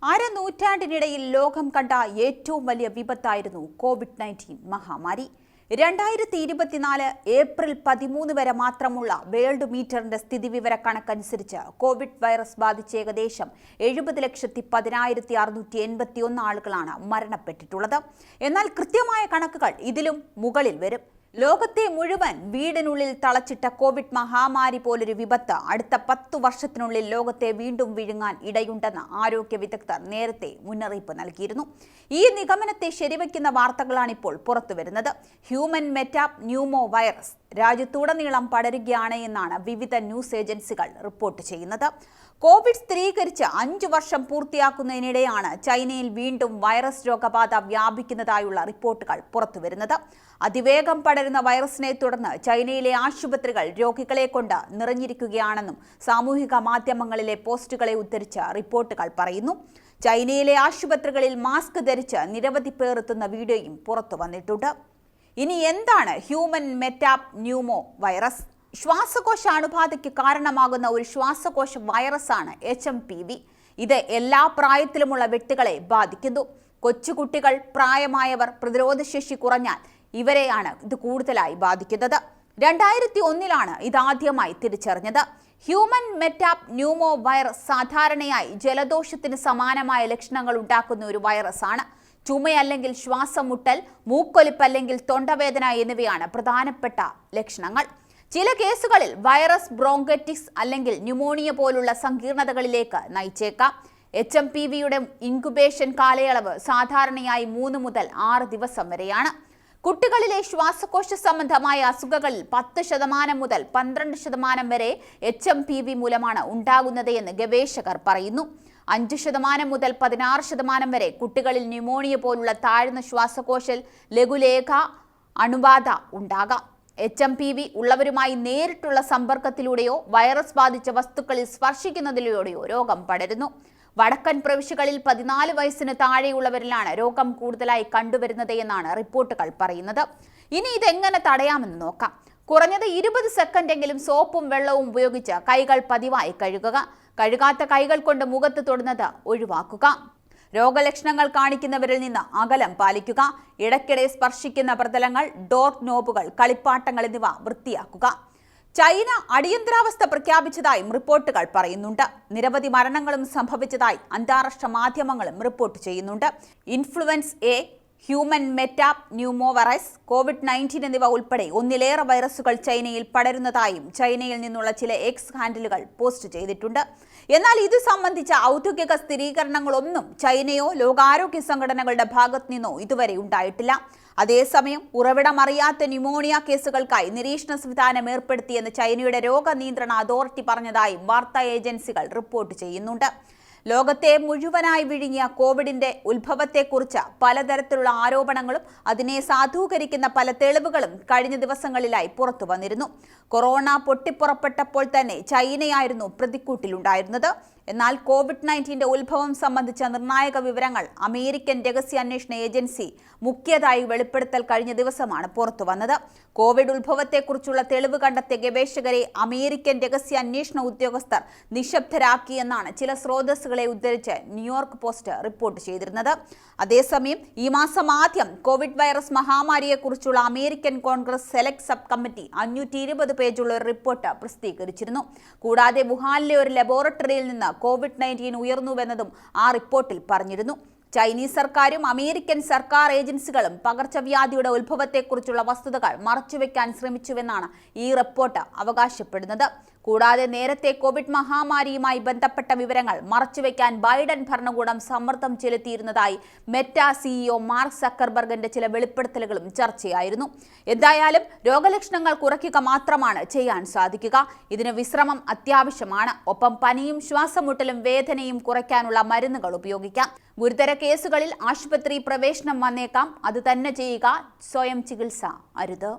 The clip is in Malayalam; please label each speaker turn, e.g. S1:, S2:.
S1: അരനൂറ്റാണ്ടിനിടയിൽ ലോകം കണ്ട ഏറ്റവും വലിയ വിപത്തായിരുന്നു കോവിഡ്-19 മഹാമാരി. 2024 ഏപ്രിൽ 13 വരെ മാത്രമുള്ള വേൾഡ് മീറ്ററിന്റെ സ്ഥിതിവിവര കണക്കനുസരിച്ച് കോവിഡ് വൈറസ് ബാധിച്ച് ഏകദേശം 70,10,681 ആളുകളാണ് മരണപ്പെട്ടിട്ടുള്ളത്. എന്നാൽ കൃത്യമായ കണക്കുകൾ ഇതിലും മുകളിൽ വരും. ലോകത്തെ മുഴുവൻ വീടിനുള്ളിൽ തളച്ചിട്ട കോവിഡ് മഹാമാരി പോലൊരു വിപത്ത് അടുത്ത 10 വർഷത്തിനുള്ളിൽ ലോകത്തെ വീണ്ടും വിഴുങ്ങാൻ ഇടയുണ്ടെന്ന് ആരോഗ്യ വിദഗ്ധർ നേരത്തെ മുന്നറിയിപ്പ് നൽകിയിരുന്നു. ഈ നിഗമനത്തെ ശരിവയ്ക്കുന്ന വാർത്തകളാണിപ്പോൾ പുറത്തുവരുന്നത്. ഹ്യൂമൻ മെറ്റാപ് ന്യൂമോ വൈറസ് രാജ്യത്തുടനീളം പടരുകയാണ് എന്നാണ് വിവിധ ന്യൂസ് ഏജൻസികൾ റിപ്പോർട്ട് ചെയ്യുന്നത്. കോവിഡ് സ്ഥിരീകരിച്ച് 5 വർഷം പൂർത്തിയാക്കുന്നതിനിടെയാണ് ചൈനയിൽ വീണ്ടും വൈറസ് രോഗബാധ വ്യാപിക്കുന്നതായുള്ള റിപ്പോർട്ടുകൾ പുറത്തുവരുന്നത്. അതിവേഗം പടരുന്ന വൈറസിനെ തുടർന്ന് ചൈനയിലെ ആശുപത്രികൾ രോഗികളെ കൊണ്ട് നിറഞ്ഞിരിക്കുകയാണെന്നും സാമൂഹിക മാധ്യമങ്ങളിലെ പോസ്റ്റുകളെ ഉദ്ധരിച്ച് റിപ്പോർട്ടുകൾ പറയുന്നു. ചൈനയിലെ ആശുപത്രികളിൽ മാസ്ക് ധരിച്ച് നിരവധി പേർ എത്തുന്ന വീഡിയോയും പുറത്തു വന്നിട്ടുണ്ട്. ഇനി എന്താണ് ഹ്യൂമൻ മെറ്റാപ് ന്യൂമോ വൈറസ്? ശ്വാസകോശ അണുബാധയ്ക്ക് കാരണമാകുന്ന ഒരു ശ്വാസകോശ വൈറസാണ് HMPV. ഇത് എല്ലാ പ്രായത്തിലുമുള്ള വ്യക്തികളെ ബാധിക്കുന്നു. കൊച്ചുകുട്ടികൾ, പ്രായമായവർ, പ്രതിരോധശേഷി കുറഞ്ഞാൽ ഇവരെയാണ് ഇത് കൂടുതലായി ബാധിക്കുന്നത്. 2001 ഇതാദ്യമായി തിരിച്ചറിഞ്ഞത്. ഹ്യൂമൻ മെറ്റാപ് ന്യൂമോ വൈറസ് സാധാരണയായി ജലദോഷത്തിന് സമാനമായ ലക്ഷണങ്ങൾ ഉണ്ടാക്കുന്ന ഒരു വൈറസാണ്. ചുമയല്ലെങ്കിൽ ശ്വാസം മുട്ടൽ, മൂക്കൊലിപ്പ് അല്ലെങ്കിൽ തൊണ്ടവേദന എന്നിവയാണ് പ്രധാനപ്പെട്ട ലക്ഷണങ്ങൾ. ചില കേസുകളിൽ വൈറസ് ബ്രോങ്കൈറ്റിസ് അല്ലെങ്കിൽ ന്യൂമോണിയ പോലുള്ള സങ്കീർണതകളിലേക്ക് നയിച്ചേക്കാം. HMPVയുടെ ഇൻക്യുബേഷൻ കാലയളവ് സാധാരണയായി 3 മുതൽ 6 ദിവസം വരെയാണ്. കുട്ടികളിലെ ശ്വാസകോശ സംബന്ധമായ അസുഖങ്ങളിൽ 10% മുതൽ 12% വരെ HMPV മൂലമാണ് ഉണ്ടാകുന്നത് എന്ന് ഗവേഷകർ പറയുന്നു. 5% മുതൽ 16% വരെ കുട്ടികളിൽ ന്യൂമോണിയ പോലുള്ള താഴ്ന്ന ശ്വാസകോശ ലഘുലേഖ അണുബാധ ഉണ്ടാകാം. HMPV ഉള്ളവരുമായി നേരിട്ടുള്ള സമ്പർക്കത്തിലൂടെയോ വൈറസ് ബാധിച്ച വസ്തുക്കളിൽ സ്പർശിക്കുന്നതിലൂടെയോ രോഗം പടരുന്നു. വടക്കൻ പ്രവിശ്യകളിൽ 14 വയസ്സിന് താഴെയുള്ളവരിലാണ് രോഗം കൂടുതലായി കണ്ടുവരുന്നത് എന്നാണ് റിപ്പോർട്ടുകൾ പറയുന്നത്. ഇനി ഇതെങ്ങനെ തടയാമെന്ന് നോക്കാം. കുറഞ്ഞത് 20 സെക്കൻഡെങ്കിലും സോപ്പും വെള്ളവും ഉപയോഗിച്ച് കൈകൾ പതിവായി കഴുകുക. കഴുകാത്ത കൈകൾ കൊണ്ട് മുഖത്ത് തൊടുന്നത് ഒഴിവാക്കുക. രോഗലക്ഷണങ്ങൾ കാണിക്കുന്നവരിൽ നിന്ന് അകലം പാലിക്കുക. ഇടയ്ക്കിടെ സ്പർശിക്കുന്ന പ്രതലങ്ങൾ, ഡോർ നോബുകൾ, കളിപ്പാട്ടങ്ങൾ എന്നിവ വൃത്തിയാക്കുക. ചൈന അടിയന്തരാവസ്ഥ പ്രഖ്യാപിച്ചതായും റിപ്പോർട്ടുകൾ പറയുന്നുണ്ട്. നിരവധി മരണങ്ങളും സംഭവിച്ചതായി അന്താരാഷ്ട്ര മാധ്യമങ്ങളും റിപ്പോർട്ട് ചെയ്യുന്നുണ്ട്. Influenza A, human metapneumovirus, കോവിഡ്-19 എന്നിവ ഉൾപ്പെടെ ഒന്നിലേറെ വൈറസുകൾ ചൈനയിൽ പടരുന്നതായും ചൈനയിൽ നിന്നുള്ള ചില എക്സ് ഹാൻഡിലുകൾ പോസ്റ്റ് ചെയ്തിട്ടുണ്ട്. എന്നാൽ ഇത് സംബന്ധിച്ച ഔദ്യോഗിക സ്ഥിരീകരണങ്ങളൊന്നും ചൈനയോ ലോകാരോഗ്യ സംഘടനകളുടെ ഭാഗത്തു നിന്നോ ഇതുവരെ ഉണ്ടായിട്ടില്ല. അതേസമയം ഉറവിടമറിയാത്ത ന്യൂമോണിയ കേസുകൾക്കായി നിരീക്ഷണ സംവിധാനം ഏർപ്പെടുത്തിയെന്ന് ചൈനയുടെ രോഗനിയന്ത്രണ അതോറിറ്റി പറഞ്ഞതായും വാർത്താ ഏജൻസികൾ റിപ്പോർട്ട് ചെയ്യുന്നുണ്ട്. ലോകത്തെ മുഴുവനായി വിഴുങ്ങിയ കോവിഡിന്റെ ഉത്ഭവത്തെക്കുറിച്ച് പലതരത്തിലുള്ള ആരോപണങ്ങളും അതിനെ സാധൂകരിക്കുന്ന പല തെളിവുകളും കഴിഞ്ഞ ദിവസങ്ങളിലായി പുറത്തു വന്നിരുന്നു. കൊറോണ പൊട്ടിപ്പുറപ്പെട്ടപ്പോൾ തന്നെ ചൈനയായിരുന്നു പ്രതിക്കൂട്ടിലുണ്ടായിരുന്നത്. എന്നാൽ കോവിഡ്-19 ഉത്ഭവം സംബന്ധിച്ച നിർണായക വിവരങ്ങൾ അമേരിക്കൻ രഹസ്യാന്വേഷണ ഏജൻസി മുഖ്യതായി വെളിപ്പെടുത്തൽ കഴിഞ്ഞ ദിവസമാണ് പുറത്തു വന്നത്. കോവിഡ് ഉത്ഭവത്തെക്കുറിച്ചുള്ള തെളിവ് കണ്ടെത്തിയ ഗവേഷകരെ അമേരിക്കൻ രഹസ്യാന്വേഷണ ഉദ്യോഗസ്ഥർ നിശബ്ദരാക്കിയെന്നാണ് ചില സ്രോതസ്സുകളെ ഉദ്ധരിച്ച് ന്യൂയോർക്ക് പോസ്റ്റ് റിപ്പോർട്ട് ചെയ്തിരുന്നത്. അതേസമയം ഈ മാസം ആദ്യം കോവിഡ് വൈറസ് മഹാമാരിയെക്കുറിച്ചുള്ള American Congress select sub committee 520 പേജുള്ള ഒരു റിപ്പോർട്ട് പ്രസിദ്ധീകരിച്ചിരുന്നു. കൂടാതെ വുഹാനിലെ ഒരു ലബോറട്ടറിയിൽ നിന്ന് കോവിഡ്-19 ഉയർന്നുവെന്നതും ആ റിപ്പോർട്ടിൽ പറഞ്ഞിരുന്നു. ചൈനീസ് സർക്കാരും അമേരിക്കൻ സർക്കാർ ഏജൻസികളും പകർച്ചവ്യാധിയുടെ ഉത്ഭവത്തെക്കുറിച്ചുള്ള വസ്തുതകൾ മറച്ചുവെക്കാൻ ശ്രമിച്ചുവെന്നാണ് ഈ റിപ്പോർട്ട് അവകാശപ്പെടുന്നത്. കൂടാതെ നേരത്തെ കോവിഡ് മഹാമാരിയുമായി ബന്ധപ്പെട്ട വിവരങ്ങൾ മറച്ചുവെക്കാൻ ബൈഡൻ ഭരണകൂടം സമ്മർദ്ദം ചെലുത്തിയിരുന്നതായി മെറ്റ CEO മാർക്ക് സക്കർബർഗിന്റെ ചില വെളിപ്പെടുത്തലുകളും ചർച്ചയായിരുന്നു. എന്തായാലും രോഗലക്ഷണങ്ങൾ കുറയ്ക്കുക മാത്രമാണ് ചെയ്യാൻ സാധിക്കുക. ഇതിന് വിശ്രമം അത്യാവശ്യമാണ്. ഒപ്പം പനിയും ശ്വാസമുട്ടലും വേദനയും കുറയ്ക്കാനുള്ള മരുന്നുകൾ ഉപയോഗിക്കാം. ഗുരുതര കേസുകളിൽ ആശുപത്രി പ്രവേശനം വന്നേക്കാം. അത് തന്നെ ചെയ്യുക. സ്വയം ചികിത്സ അരുത്.